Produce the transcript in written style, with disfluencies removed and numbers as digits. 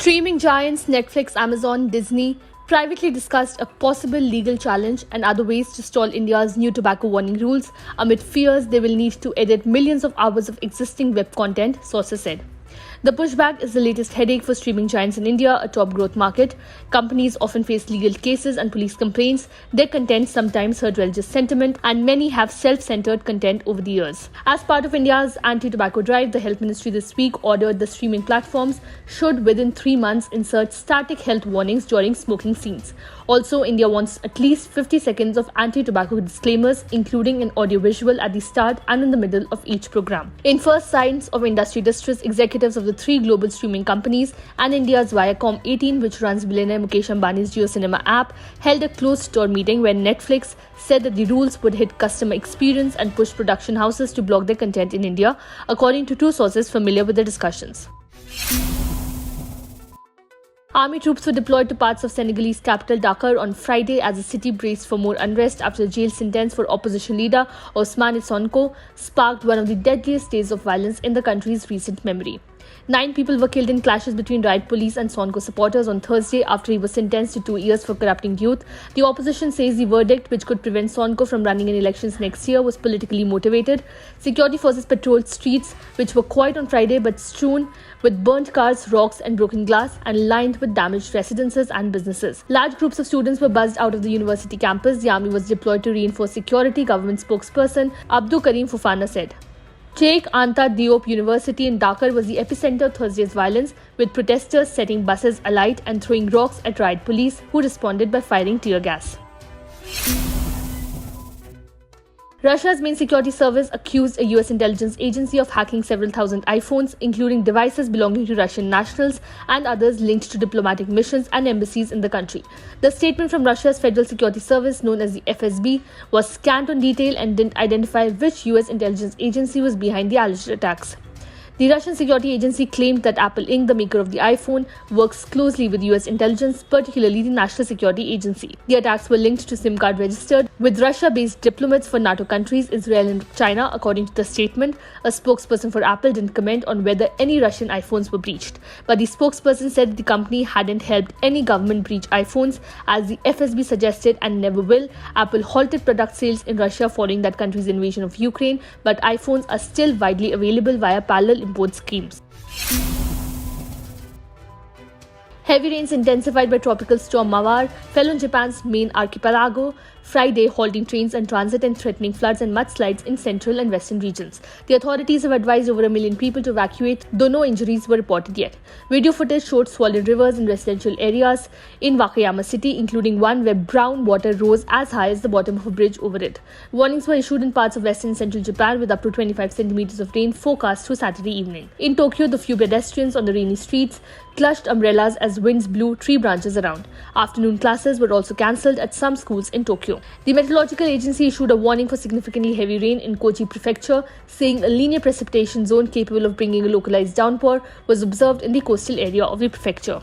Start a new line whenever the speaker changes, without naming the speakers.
Streaming giants Netflix, Amazon, Disney privately discussed a possible legal challenge and other ways to stall India's new tobacco warning rules amid fears they will need to edit millions of hours of existing web content, sources said. The pushback is the latest headache for streaming giants in India, a top growth market. Companies often face legal cases and police complaints. Their content sometimes hurt religious sentiment, and many have self-centered content over the years. As part of India's anti-tobacco drive, the Health Ministry this week ordered the streaming platforms should within 3 months insert static health warnings during smoking scenes. Also, India wants at least 50 seconds of anti-tobacco disclaimers, including an audiovisual at the start and in the middle of each program. In first signs of industry distress, executives of the 3 global streaming companies and India's Viacom18, which runs billionaire Mukesh Ambani's Jio Cinema app, held a closed-door meeting where Netflix said that the rules would hit customer experience and push production houses to block their content in India, according to 2 sources familiar with the discussions. Army troops were deployed to parts of Senegalese capital Dakar on Friday as the city braced for more unrest after the jail sentence for opposition leader Ousmane Sonko sparked one of the deadliest days of violence in the country's recent memory. 9 people were killed in clashes between riot police and Sonko supporters on Thursday after he was sentenced to 2 years for corrupting youth. The opposition says the verdict, which could prevent Sonko from running in elections next year, was politically motivated. Security forces patrolled streets, which were quiet on Friday but strewn with burnt cars, rocks and broken glass, and lined with damaged residences and businesses. Large groups of students were buzzed out of the university campus. The army was deployed to reinforce security, government spokesperson Abdul Karim Fofana said. Sheikh Anta Diop University in Dakar was the epicenter of Thursday's violence, with protesters setting buses alight and throwing rocks at riot police, who responded by firing tear gas. Russia's main security service accused a US intelligence agency of hacking several thousand iPhones, including devices belonging to Russian nationals and others linked to diplomatic missions and embassies in the country. The statement from Russia's Federal Security Service, known as the FSB, was scant on detail and didn't identify which US intelligence agency was behind the alleged attacks. The Russian security agency claimed that Apple Inc., the maker of the iPhone, works closely with US intelligence, particularly the National Security Agency. The attacks were linked to SIM card registered with Russia-based diplomats for NATO countries, Israel and China, according to the statement. A spokesperson for Apple didn't comment on whether any Russian iPhones were breached, but the spokesperson said the company hadn't helped any government breach iPhones, as the FSB suggested, and never will. Apple halted product sales in Russia following that country's invasion of Ukraine, but iPhones are still widely available via parallel import schemes. Heavy rains intensified by tropical storm Mawar fell on Japan's main archipelago Friday, halting trains and transit and threatening floods and mudslides in central and western regions. The authorities have advised over 1 million people to evacuate, though no injuries were reported yet. Video footage showed swollen rivers in residential areas in Wakayama City, including one where brown water rose as high as the bottom of a bridge over it. Warnings were issued in parts of western and central Japan, with up to 25 centimeters of rain forecast through Saturday evening. In Tokyo, the few pedestrians on the rainy streets clutched umbrellas as winds blew tree branches around. Afternoon classes were also cancelled at some schools in Tokyo. The meteorological agency issued a warning for significantly heavy rain in Kochi Prefecture, saying a linear precipitation zone capable of bringing a localized downpour was observed in the coastal area of the prefecture.